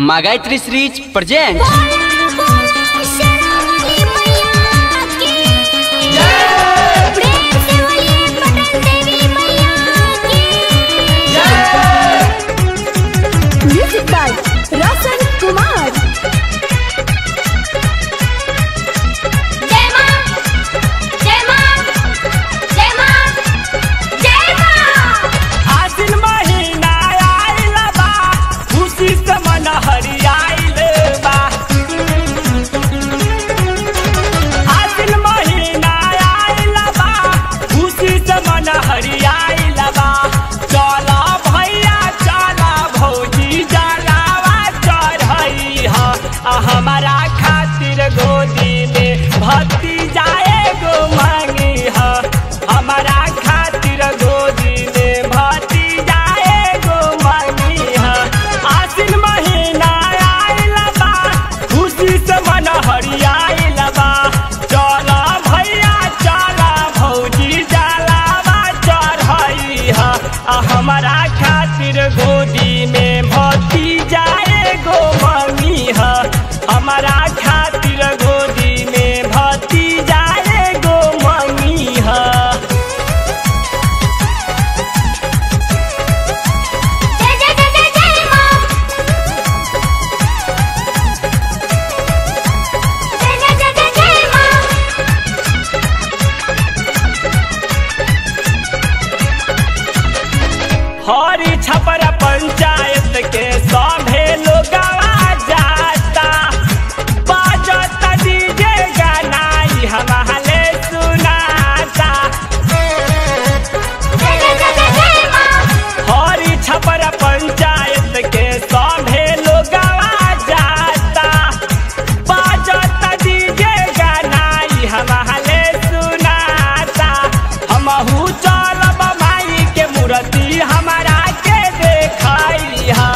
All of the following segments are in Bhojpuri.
Gayatri series present music by Roshan Kumar. जय मां जय मां जय मां जय मां। आसिन महीना आइल बा, खुशी से मन हरियाइल बा। आसिन महीना आइल बा, खुशी से मन हरियाइल बा। चला भैया चला भौजी जलावा चढ़ई ह, हमारा खातिर गोदी में भक्ति जाए गो मांगी ह। हमारा खातिर गोदी में भक्ति जाए गो मांगी ह। आसिन महीना आइल बा, खुशी से मन हरियाइल बा। चला भैया चला भौजी जलावा चढ़ई ह, हमारा खातिर गोदी में भक्ति जाए गो मांगी ह। हमारा खातिर गोदी में भक्ति जाए गो मांगी ह। जय जय जय जय जय मां। जय जय जय जय जय मां। हरी छपरा पंचायत के सभे लोगवा जाता, बाजता डीजे गाना हमारे सुनाता। जय जय जय जय जय मां। हरी छपरा पंचायत के सभे लोगवा जाता, बाजता डीजे गाना हमारे सुनाता। हमहू चलब माई के मूर्ति हमारा के देखाई हा,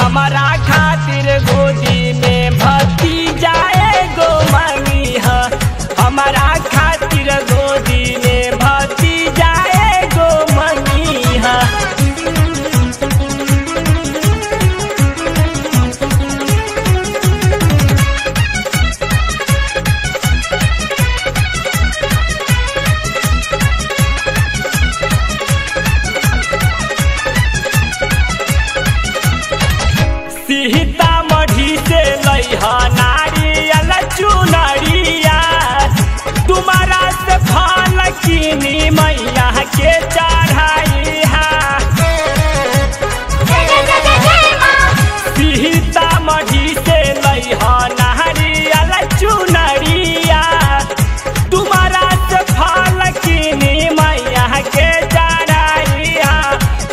हमारा खातिर गोदी में भक्ति जाए गो मांगी हा। हमारा खातिर गोदी में भक्ति जाए गो मांगी हा। सीतामढ़ी से लइहा नारियल चुनरिया, तुम्हारा से फल किनी मैया के चढ़ाई हा। जय जय जय जय जय मां। सीतामढ़ी से लइहा नारियल चुनरिया, तुम्हारा से फल किनी मैया के चढ़ाई हा।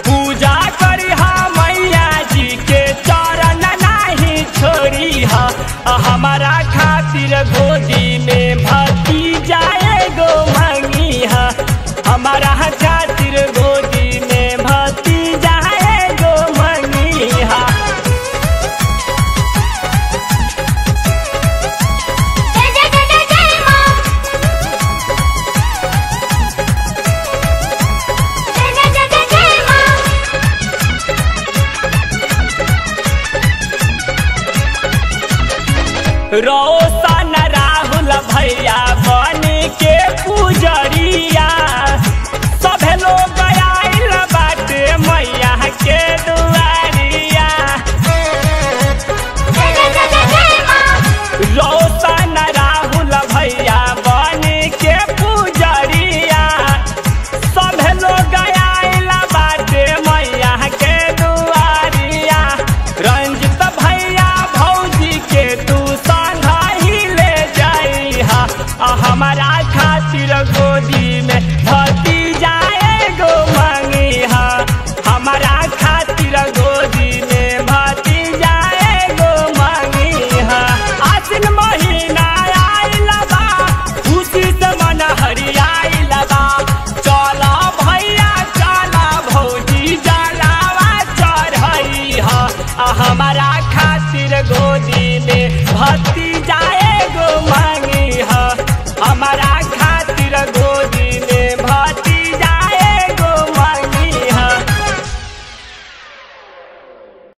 पूजा करी हा मैया जी के चरण नहीं छोड़ी हा, हमारा खातिर गोदी में भक्ति जाए गो मांगी हा। हमारा खातिर गोदी में भक्ति जाए गो मांगी हा। जय जय जय जय जय मां। जय जय जय जय जय मां। रोशन राहुल भैया बन के पुजरिया, सभे लोग आइल बाटे मैया के दुआरिया। जय जय जय जय जय मां। रोशन राहुल भैया बन के पुजरिया, सभे लोग आइल बाटे मैया के दुआरिया। रंजित भैया भौजी के तू संगा ही ले जाई हा, हमारा खातिर गोदी में भक्ति जाए गो मांगी हा। हमारा खातिर गोदी में भक्ति जाए गो मांगी हा। आसिन महीना आइल बा, खुशी से मन हरियाइल बा। चला भैया चला भौजी जलावा चढ़ई हा, हमारा